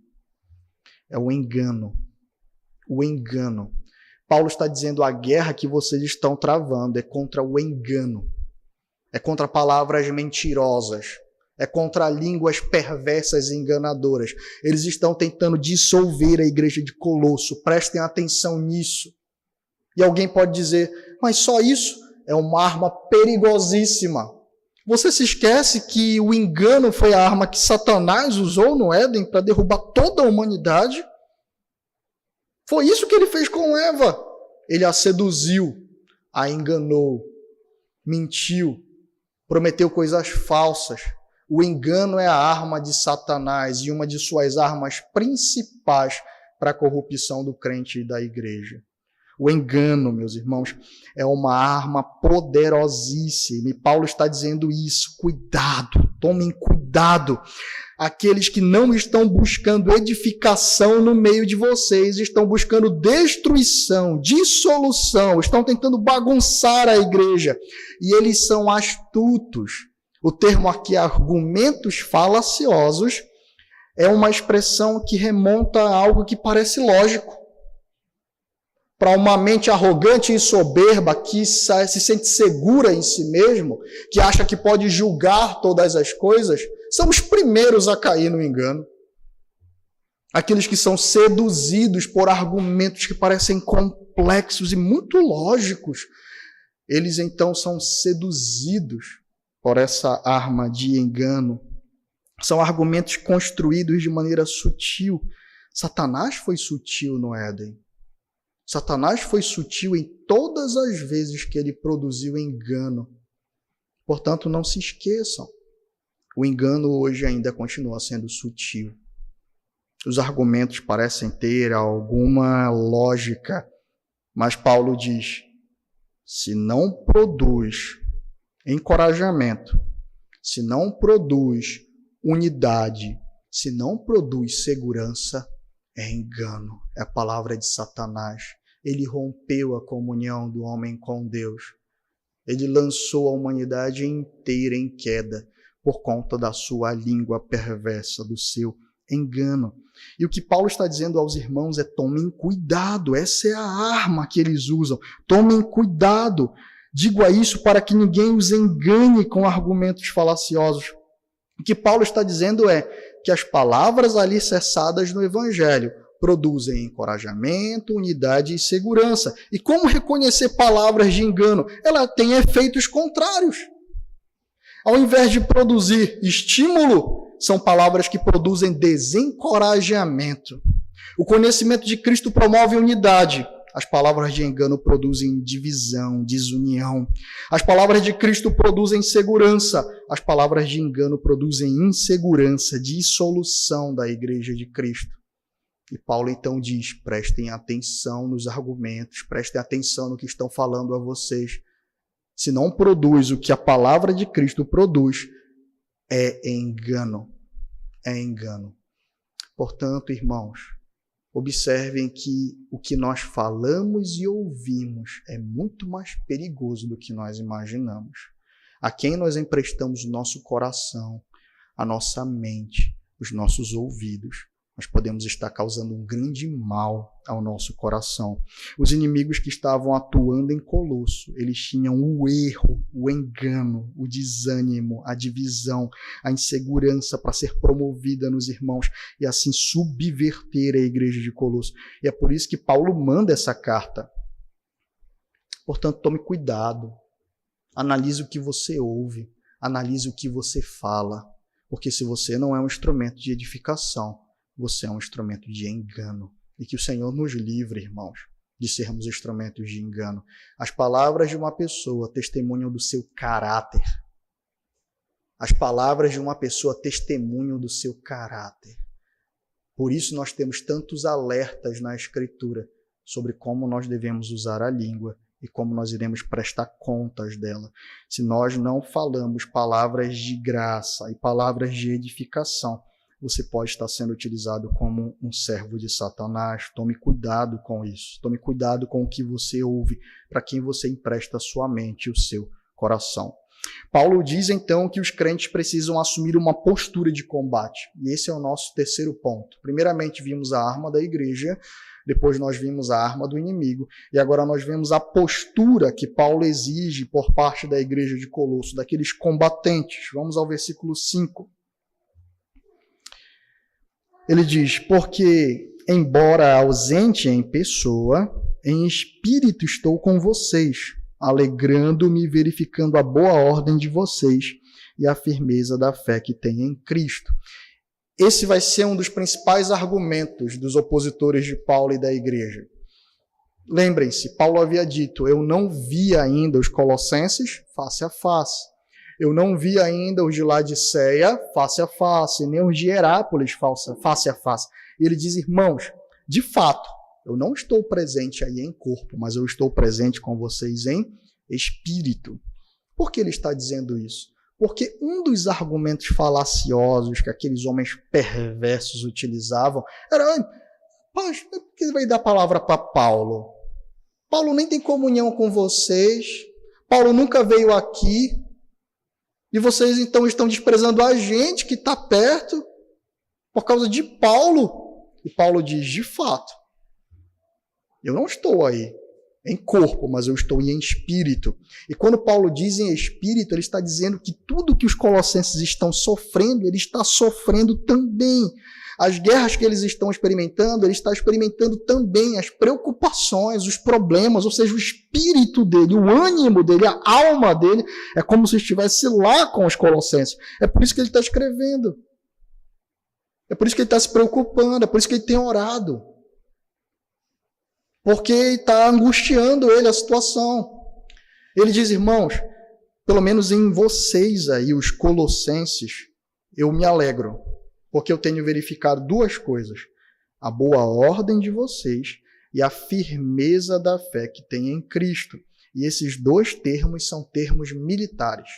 É o engano. O engano. Paulo está dizendo: a guerra que vocês estão travando é contra o engano. É contra palavras mentirosas. É contra línguas perversas e enganadoras. Eles estão tentando dissolver a igreja de Colosso. Prestem atenção nisso. E alguém pode dizer: mas só isso? É uma arma perigosíssima. Você se esquece que o engano foi a arma que Satanás usou no Éden para derrubar toda a humanidade? Foi isso que ele fez com Eva. Ele a seduziu, a enganou, mentiu, prometeu coisas falsas. O engano é a arma de Satanás e uma de suas armas principais para a corrupção do crente e da igreja. O engano, meus irmãos, é uma arma poderosíssima. E Paulo está dizendo isso. Cuidado, tomem cuidado. Aqueles que não estão buscando edificação no meio de vocês, estão buscando destruição, dissolução, estão tentando bagunçar a igreja. E eles são astutos. O termo aqui, argumentos falaciosos, é uma expressão que remonta a algo que parece lógico. Para uma mente arrogante e soberba, que se sente segura em si mesmo, que acha que pode julgar todas as coisas, são os primeiros a cair no engano. Aqueles que são seduzidos por argumentos que parecem complexos e muito lógicos, eles então são seduzidos por essa arma de engano. São argumentos construídos de maneira sutil. Satanás foi sutil no Éden. Satanás foi sutil em todas as vezes que ele produziu engano. Portanto, não se esqueçam. O engano hoje ainda continua sendo sutil. Os argumentos parecem ter alguma lógica, mas Paulo diz: se não produz encorajamento, se não produz unidade, se não produz segurança, é engano, é a palavra de Satanás. Ele rompeu a comunhão do homem com Deus. Ele lançou a humanidade inteira em queda por conta da sua língua perversa, do seu engano. E o que Paulo está dizendo aos irmãos é: tomem cuidado, essa é a arma que eles usam. Tomem cuidado. Digo a isso para que ninguém os engane com argumentos falaciosos. O que Paulo está dizendo é que as palavras alicerçadas no Evangelho produzem encorajamento, unidade e segurança. E como reconhecer palavras de engano? Ela tem efeitos contrários. Ao invés de produzir estímulo, são palavras que produzem desencorajamento. O conhecimento de Cristo promove unidade. As palavras de engano produzem divisão, desunião. As palavras de Cristo produzem segurança. As palavras de engano produzem insegurança, dissolução da igreja de Cristo. E Paulo então diz: prestem atenção nos argumentos, prestem atenção no que estão falando a vocês. Se não produz o que a palavra de Cristo produz, é engano. É engano. Portanto, irmãos, observem que o que nós falamos e ouvimos é muito mais perigoso do que nós imaginamos. A quem nós emprestamos o nosso coração, a nossa mente, os nossos ouvidos, nós podemos estar causando um grande mal ao nosso coração. Os inimigos que estavam atuando em Colosso, eles tinham o erro, o engano, o desânimo, a divisão, a insegurança para ser promovida nos irmãos e assim subverter a igreja de Colosso. E é por isso que Paulo manda essa carta. Portanto, tome cuidado. Analise o que você ouve, analise o que você fala, porque se você não é um instrumento de edificação, você é um instrumento de engano. E que o Senhor nos livre, irmãos, de sermos instrumentos de engano. As palavras de uma pessoa testemunham do seu caráter. As palavras de uma pessoa testemunham do seu caráter. Por isso nós temos tantos alertas na Escritura sobre como nós devemos usar a língua e como nós iremos prestar contas dela. Se nós não falamos palavras de graça e palavras de edificação, você pode estar sendo utilizado como um servo de Satanás. Tome cuidado com isso. Tome cuidado com o que você ouve, para quem você empresta a sua mente e o seu coração. Paulo diz, então, que os crentes precisam assumir uma postura de combate. E esse é o nosso terceiro ponto. Primeiramente, vimos a arma da igreja, depois nós vimos a arma do inimigo, e agora nós vemos a postura que Paulo exige por parte da igreja de Colosso, daqueles combatentes. Vamos ao versículo 5. Ele diz, porque, embora ausente em pessoa, em espírito estou com vocês, alegrando-me, verificando a boa ordem de vocês e a firmeza da fé que têm em Cristo. Esse vai ser um dos principais argumentos dos opositores de Paulo e da igreja. Lembrem-se, Paulo havia dito, eu não vi ainda os colossenses face a face. Eu não vi ainda os de Laodiceia face a face, nem os de Herápolis face a face. E ele diz, irmãos, de fato, eu não estou presente aí em corpo, mas eu estou presente com vocês em espírito. Por que ele está dizendo isso? Porque um dos argumentos falaciosos que aqueles homens perversos utilizavam era, por que vai dar a palavra para Paulo? Paulo nem tem comunhão com vocês, Paulo nunca veio aqui, e vocês então estão desprezando a gente que está perto por causa de Paulo. E Paulo diz, de fato, eu não estou aí em corpo, mas eu estou em espírito. E quando Paulo diz em espírito, ele está dizendo que tudo que os colossenses estão sofrendo, ele está sofrendo também. As guerras que eles estão experimentando, ele está experimentando também as preocupações, os problemas, ou seja, o espírito dele, o ânimo dele, a alma dele, é como se estivesse lá com os colossenses. É por isso que ele está escrevendo. É por isso que ele está se preocupando, é por isso que ele tem orado. Porque está angustiando ele a situação. Ele diz, irmãos, pelo menos em vocês aí, os colossenses, eu me alegro. Porque eu tenho verificado duas coisas, a boa ordem de vocês e a firmeza da fé que tem em Cristo. E esses dois termos são termos militares.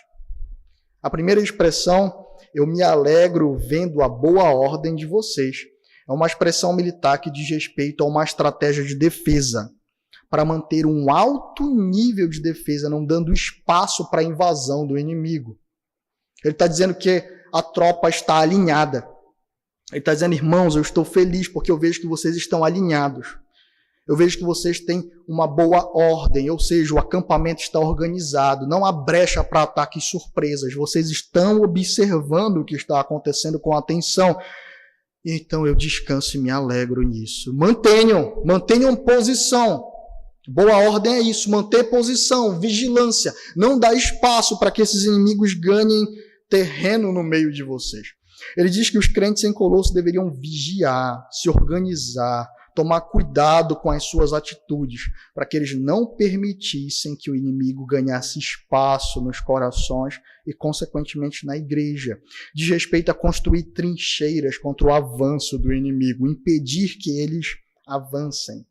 A primeira expressão, eu me alegro vendo a boa ordem de vocês, é uma expressão militar que diz respeito a uma estratégia de defesa, para manter um alto nível de defesa, não dando espaço para a invasão do inimigo. Ele está dizendo que a tropa está alinhada. Ele está dizendo, irmãos, eu estou feliz porque eu vejo que vocês estão alinhados. Eu vejo que vocês têm uma boa ordem, ou seja, o acampamento está organizado, não há brecha para ataques surpresas. Vocês estão observando o que está acontecendo com atenção. Então eu descanso e me alegro nisso. Mantenham posição. Boa ordem é isso, manter posição, vigilância. Não dá espaço para que esses inimigos ganhem terreno no meio de vocês. Ele diz que os crentes em Colosso deveriam vigiar, se organizar, tomar cuidado com as suas atitudes, para que eles não permitissem que o inimigo ganhasse espaço nos corações e, consequentemente, na igreja. Diz respeito a construir trincheiras contra o avanço do inimigo, impedir que eles avancem.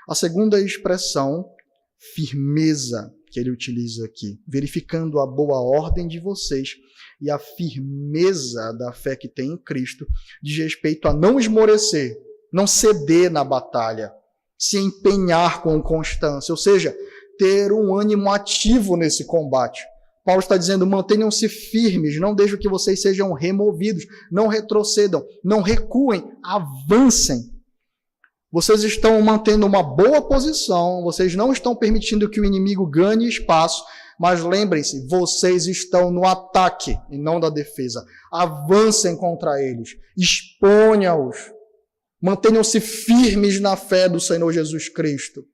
A segunda expressão, firmeza, que ele utiliza aqui, verificando a boa ordem de vocês e a firmeza da fé que tem em Cristo, diz respeito a não esmorecer, não ceder na batalha, se empenhar com constância, ou seja, ter um ânimo ativo nesse combate. Paulo está dizendo, mantenham-se firmes, não deixem que vocês sejam removidos, não retrocedam, não recuem, avancem. Vocês estão mantendo uma boa posição, vocês não estão permitindo que o inimigo ganhe espaço, mas lembrem-se, vocês estão no ataque e não na defesa. Avancem contra eles, exponham-os, mantenham-se firmes na fé do Senhor Jesus Cristo.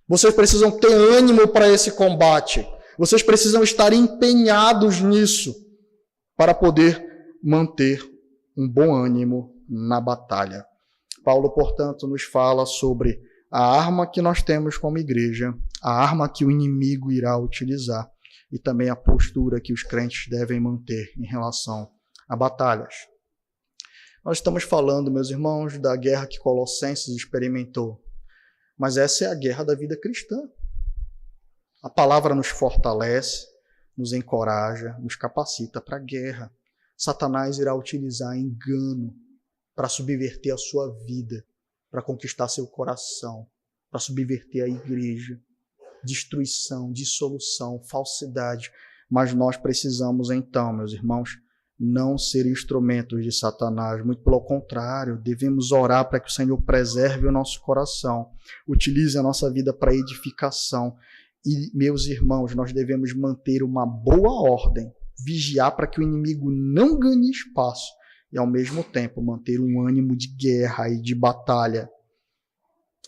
Vocês precisam ter ânimo para esse combate. Vocês precisam estar empenhados nisso para poder manter um bom ânimo na batalha. Paulo, portanto, nos fala sobre a arma que nós temos como igreja, a arma que o inimigo irá utilizar e também a postura que os crentes devem manter em relação a batalhas. Nós estamos falando, meus irmãos, da guerra que Colossenses experimentou, mas essa é a guerra da vida cristã. A palavra nos fortalece, nos encoraja, nos capacita para a guerra. Satanás irá utilizar engano para subverter a sua vida, para conquistar seu coração, para subverter a igreja. Destruição, dissolução, falsidade. Mas nós precisamos então, meus irmãos, não ser instrumentos de Satanás. Muito pelo contrário, devemos orar para que o Senhor preserve o nosso coração, utilize a nossa vida para edificação. E, meus irmãos, nós devemos manter uma boa ordem, vigiar para que o inimigo não ganhe espaço e, ao mesmo tempo, manter um ânimo de guerra e de batalha.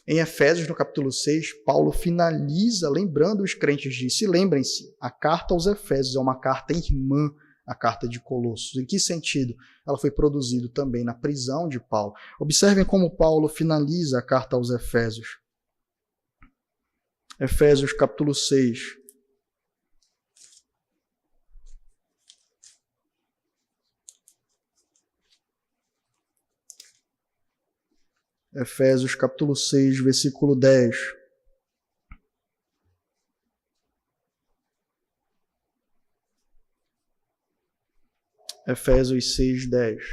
Em Efésios, no capítulo 6, Paulo finaliza lembrando os crentes disso. E lembrem-se, a carta aos Efésios é uma carta irmã à carta de Colossos. Em que sentido? Ela foi produzida também na prisão de Paulo. Observem como Paulo finaliza a carta aos Efésios. Efésios capítulo 6. Efésios capítulo 6, versículo 10. Efésios 6, 10.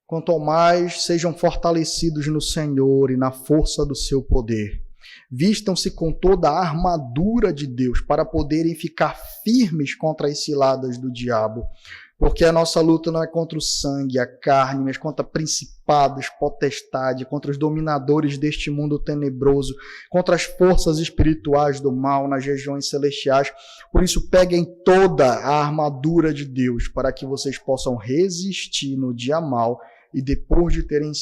Quanto ao mais, sejam fortalecidos no Senhor e na força do seu poder. Vistam-se com toda a armadura de Deus para poderem ficar firmes contra as ciladas do diabo. Porque a nossa luta não é contra o sangue e a carne, mas contra principados, potestades, contra os dominadores deste mundo tenebroso, contra as forças espirituais do mal nas regiões celestiais. Por isso, peguem toda a armadura de Deus para que vocês possam resistir no dia mal e depois de terem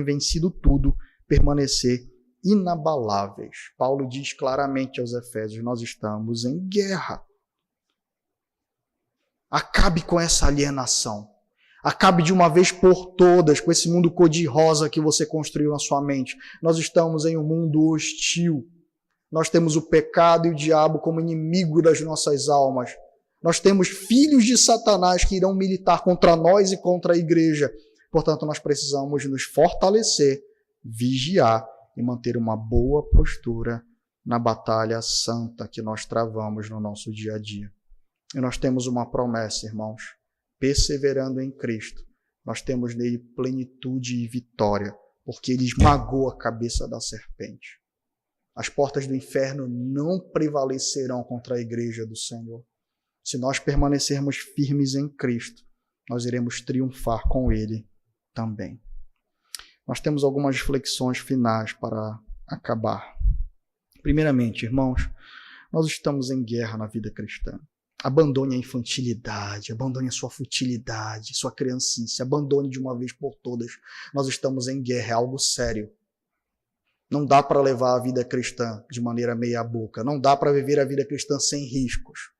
vencido tudo, permanecer inabaláveis. Paulo diz claramente aos Efésios, nós estamos em guerra. Acabe com essa alienação. Acabe de uma vez por todas com esse mundo cor-de-rosa que você construiu na sua mente. Nós estamos em um mundo hostil. Nós temos o pecado e o diabo como inimigo das nossas almas. Nós temos filhos de Satanás que irão militar contra nós e contra a igreja. Portanto, nós precisamos nos fortalecer, vigiar e manter uma boa postura na batalha santa que nós travamos no nosso dia a dia. E nós temos uma promessa, irmãos, perseverando em Cristo. Nós temos nele plenitude e vitória, porque ele esmagou a cabeça da serpente. As portas do inferno não prevalecerão contra a igreja do Senhor. Se nós permanecermos firmes em Cristo, nós iremos triunfar com ele também. Nós temos algumas reflexões finais para acabar. Primeiramente, irmãos, nós estamos em guerra na vida cristã. Abandone a infantilidade, abandone a sua futilidade, sua criancice, abandone de uma vez por todas. Nós estamos em guerra, é algo sério. Não dá para levar a vida cristã de maneira meia boca, não dá para viver a vida cristã sem riscos.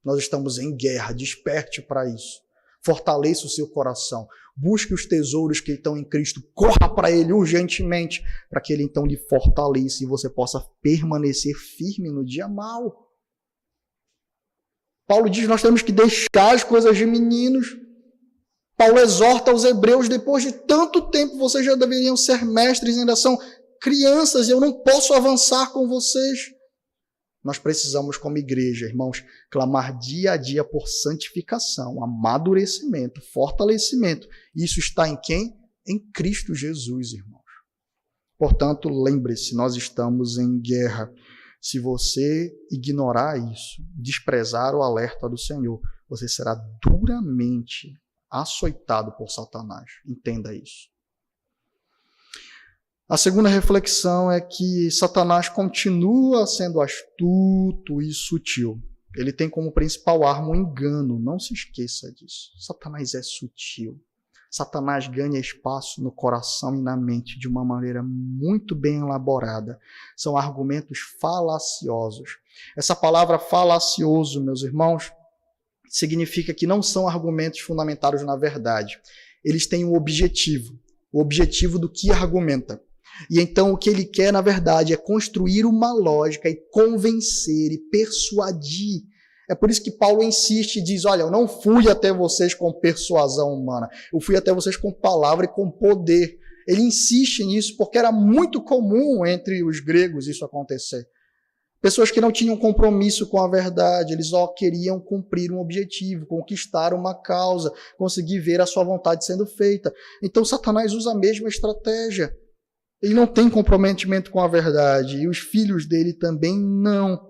Nós estamos em guerra, desperte para isso. Fortaleça o seu coração, busque os tesouros que estão em Cristo, corra para ele urgentemente, para que ele então lhe fortaleça e você possa permanecer firme no dia mau. Paulo diz que nós temos que deixar as coisas de meninos. Paulo exorta aos hebreus, depois de tanto tempo vocês já deveriam ser mestres, ainda são crianças, e eu não posso avançar com vocês. Nós precisamos, como igreja, irmãos, clamar dia a dia por santificação, amadurecimento, fortalecimento. Isso está em quem? em Cristo Jesus, irmãos. Portanto, lembre-se, nós estamos em guerra. Se você ignorar isso, desprezar o alerta do Senhor, você será duramente açoitado por Satanás. Entenda isso. A segunda reflexão é que Satanás continua sendo astuto e sutil. Ele tem como principal arma o engano. Não se esqueça disso. Satanás é sutil. Satanás ganha espaço no coração e na mente de uma maneira muito bem elaborada. São argumentos falaciosos. Essa palavra falacioso, meus irmãos, significa que não são argumentos fundamentados na verdade. Eles têm um objetivo, o objetivo do que argumenta. E então o que ele quer, na verdade, é construir uma lógica e convencer e persuadir. É por isso que Paulo insiste e diz, olha, eu não fui até vocês com persuasão humana, eu fui até vocês com palavra e com poder. Ele insiste nisso porque era muito comum entre os gregos isso acontecer. Pessoas que não tinham compromisso com a verdade, eles só queriam cumprir um objetivo, conquistar uma causa, conseguir ver a sua vontade sendo feita. Então Satanás usa a mesma estratégia. Ele não tem comprometimento com a verdade e os filhos dele também não.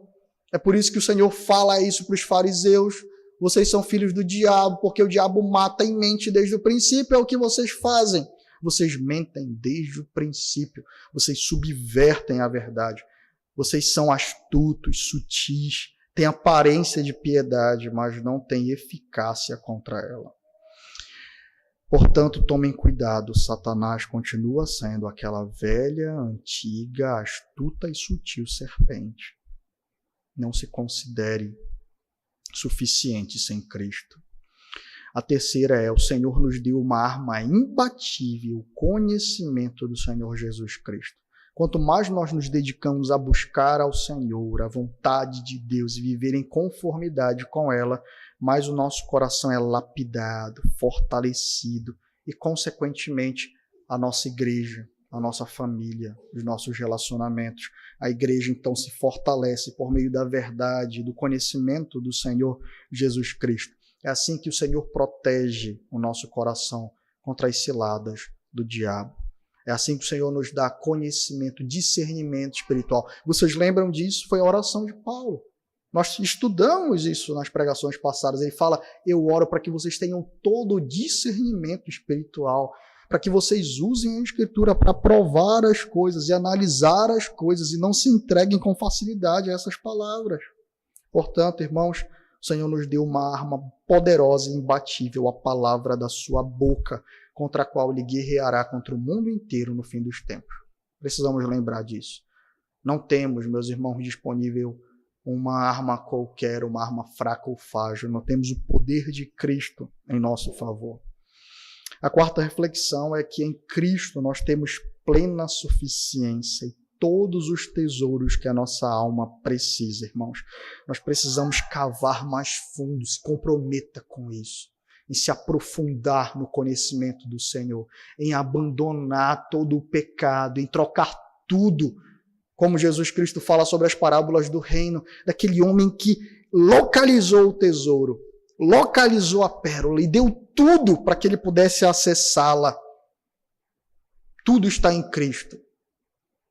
É por isso que o Senhor fala isso para os fariseus. Vocês são filhos do diabo, porque o diabo mata e mente desde o princípio. É o que vocês fazem. Vocês mentem desde o princípio. Vocês subvertem a verdade. Vocês são astutos, sutis, têm aparência de piedade, mas não têm eficácia contra ela. Portanto, tomem cuidado. Satanás continua sendo aquela velha, antiga, astuta e sutil serpente. Não se considere suficiente sem Cristo. A terceira é, o Senhor nos deu uma arma imbatível, o conhecimento do Senhor Jesus Cristo. Quanto mais nós nos dedicamos a buscar ao Senhor, a vontade de Deus e viver em conformidade com ela, mais o nosso coração é lapidado, fortalecido e, consequentemente, a nossa igreja, a nossa família, os nossos relacionamentos. A igreja, então, se fortalece por meio da verdade, do conhecimento do Senhor Jesus Cristo. É assim que o Senhor protege o nosso coração contra as ciladas do diabo. É assim que o Senhor nos dá conhecimento, discernimento espiritual. Vocês lembram disso? Foi a oração de Paulo. Nós estudamos isso nas pregações passadas. Ele fala, eu oro para que vocês tenham todo o discernimento espiritual, para que vocês usem a Escritura para provar as coisas e analisar as coisas e não se entreguem com facilidade a essas palavras. Portanto, irmãos, o Senhor nos deu uma arma poderosa e imbatível, a palavra da sua boca, contra a qual ele guerreará contra o mundo inteiro no fim dos tempos. Precisamos lembrar disso. Não temos, meus irmãos, disponível uma arma qualquer, uma arma fraca ou frágil. Não temos o poder de Cristo em nosso favor. A quarta reflexão é que em Cristo nós temos plena suficiência e todos os tesouros que a nossa alma precisa, irmãos. Nós precisamos cavar mais fundo, se comprometa com isso, em se aprofundar no conhecimento do Senhor, em abandonar todo o pecado, em trocar tudo, como Jesus Cristo fala sobre as parábolas do reino, daquele homem que localizou o tesouro, localizou a pérola e deu tudo para que ele pudesse acessá-la. Tudo está em Cristo.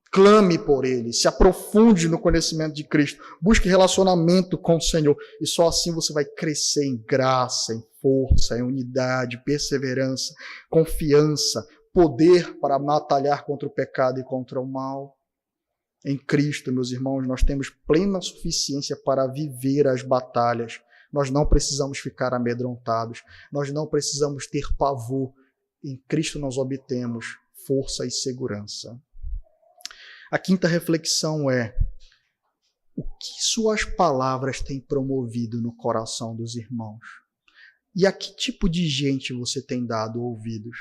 Clame por ele, se aprofunde no conhecimento de Cristo, busque relacionamento com o Senhor e só assim você vai crescer em graça, em força, em unidade, perseverança, confiança, poder para batalhar contra o pecado e contra o mal. Em Cristo, meus irmãos, nós temos plena suficiência para viver as batalhas. Nós não precisamos ficar amedrontados, nós não precisamos ter pavor. Em Cristo nós obtemos força e segurança. A quinta reflexão é, o que suas palavras têm promovido no coração dos irmãos? E a que tipo de gente você tem dado ouvidos?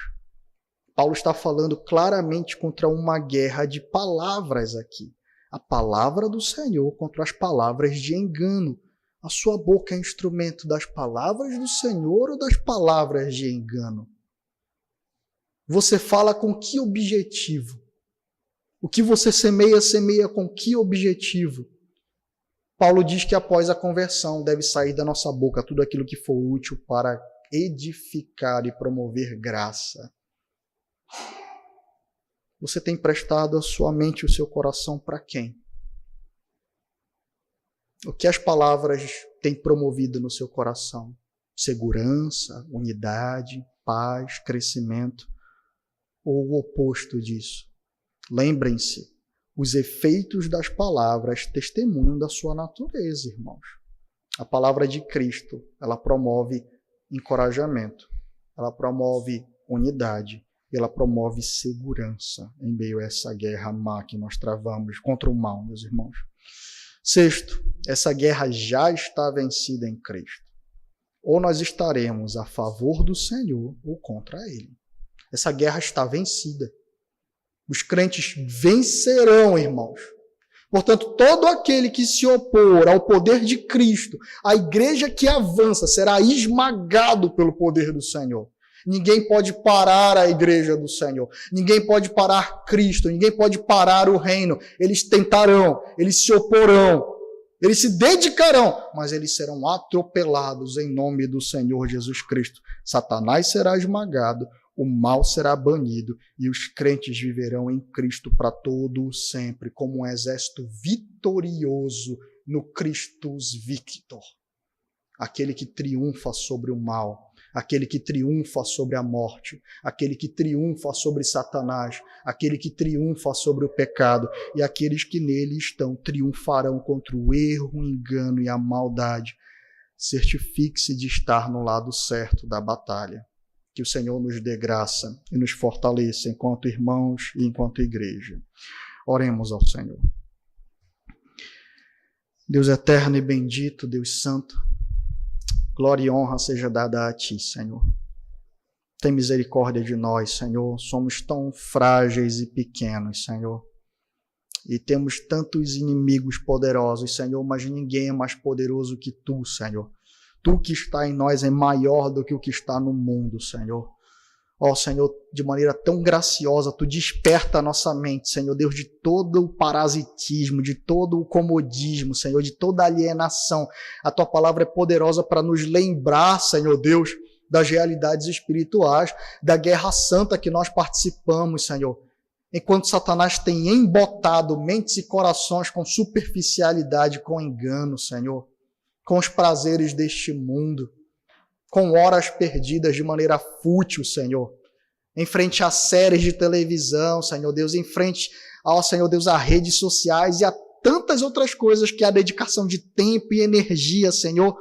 Paulo está falando claramente contra uma guerra de palavras aqui. A palavra do Senhor contra as palavras de engano. A sua boca é instrumento das palavras do Senhor ou das palavras de engano? Você fala com que objetivo? O que você semeia, semeia com que objetivo? Paulo diz que após a conversão deve sair da nossa boca tudo aquilo que for útil para edificar e promover graça. Você tem prestado a sua mente e o seu coração para quem? O que as palavras têm promovido no seu coração? Segurança, unidade, paz, crescimento? Ou o oposto disso? Lembrem-se, os efeitos das palavras testemunham da sua natureza, irmãos. A palavra de Cristo, ela promove encorajamento, ela promove unidade, e ela promove segurança em meio a essa guerra má que nós travamos contra o mal, meus irmãos. Sexto, essa guerra já está vencida em Cristo. Ou nós estaremos a favor do Senhor ou contra Ele. Essa guerra está vencida. Os crentes vencerão, irmãos. Portanto, todo aquele que se opor ao poder de Cristo, a igreja que avança, será esmagado pelo poder do Senhor. Ninguém pode parar a igreja do Senhor. Ninguém pode parar Cristo. Ninguém pode parar o reino. Eles tentarão, eles se oporão, eles se dedicarão, mas eles serão atropelados em nome do Senhor Jesus Cristo. Satanás será esmagado, o mal será banido e os crentes viverão em Cristo para todo sempre, como um exército vitorioso no Christus Victor. Aquele que triunfa sobre o mal, aquele que triunfa sobre a morte, aquele que triunfa sobre Satanás, aquele que triunfa sobre o pecado, e aqueles que nele estão triunfarão contra o erro, o engano e a maldade. Certifique-se de estar no lado certo da batalha. Que o Senhor nos dê graça e nos fortaleça enquanto irmãos e enquanto igreja. Oremos ao Senhor. Deus eterno e bendito, Deus santo, glória e honra seja dada a Ti, Senhor. Tem misericórdia de nós, Senhor. Somos tão frágeis e pequenos, Senhor. E temos tantos inimigos poderosos, Senhor, mas ninguém é mais poderoso que Tu, Senhor. Tu que está em nós é maior do que o que está no mundo, Senhor. Ó, Senhor, de maneira tão graciosa, Tu desperta a nossa mente, Senhor Deus, de todo o parasitismo, de todo o comodismo, Senhor, de toda a alienação. A Tua palavra é poderosa para nos lembrar, Senhor Deus, das realidades espirituais, da guerra santa que nós participamos, Senhor. Enquanto Satanás tem embotado mentes e corações com superficialidade, com engano, Senhor, com os prazeres deste mundo, com horas perdidas de maneira fútil, Senhor, em frente a séries de televisão, Senhor Deus, em frente ao Senhor Deus, a redes sociais e a tantas outras coisas que a dedicação de tempo e energia, Senhor.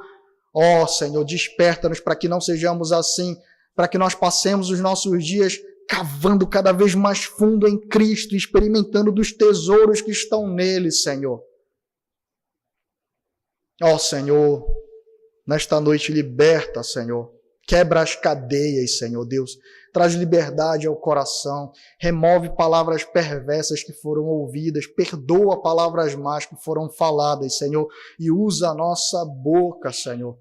Ó, Senhor, desperta-nos para que não sejamos assim, para que nós passemos os nossos dias cavando cada vez mais fundo em Cristo, experimentando dos tesouros que estão nele, Senhor. Ó, Senhor, nesta noite liberta, Senhor. Quebra as cadeias, Senhor Deus. Traz liberdade ao coração. Remove palavras perversas que foram ouvidas. Perdoa palavras más que foram faladas, Senhor. E usa a nossa boca, Senhor,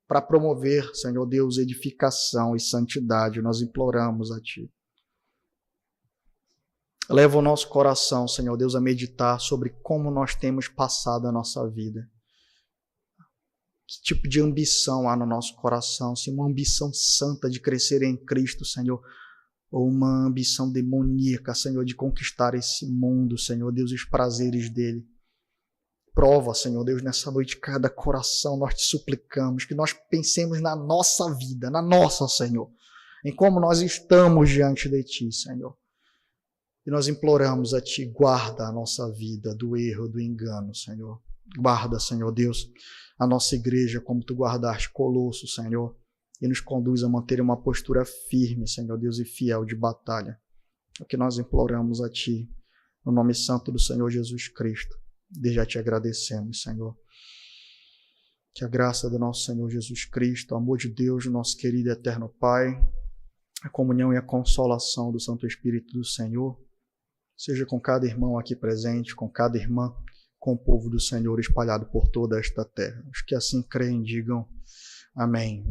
para promover, Senhor Deus, edificação e santidade. Nós imploramos a Ti. Leva o nosso coração, Senhor Deus, a meditar sobre como nós temos passado a nossa vida. Que tipo de ambição há no nosso coração? Se uma ambição santa de crescer em Cristo, Senhor, ou uma ambição demoníaca, Senhor, de conquistar esse mundo, Senhor Deus, os prazeres dele. Prova, Senhor Deus, nessa noite cada coração, nós te suplicamos, que nós pensemos na nossa vida, na nossa, Senhor, em como nós estamos diante de Ti, Senhor. E nós imploramos a Ti, guarda a nossa vida do erro, do engano, Senhor. Guarda, Senhor Deus, a nossa igreja como Tu guardaste Colosso, Senhor, e nos conduz a manter uma postura firme, Senhor Deus, e fiel de batalha. É o que nós imploramos a Ti, no nome santo do Senhor Jesus Cristo. Desde já Te agradecemos, Senhor. Que a graça do nosso Senhor Jesus Cristo, o amor de Deus, nosso querido e eterno Pai, a comunhão e a consolação do Santo Espírito do Senhor, seja com cada irmão aqui presente, com cada irmã, com o povo do Senhor espalhado por toda esta terra. Os que assim creem, digam amém.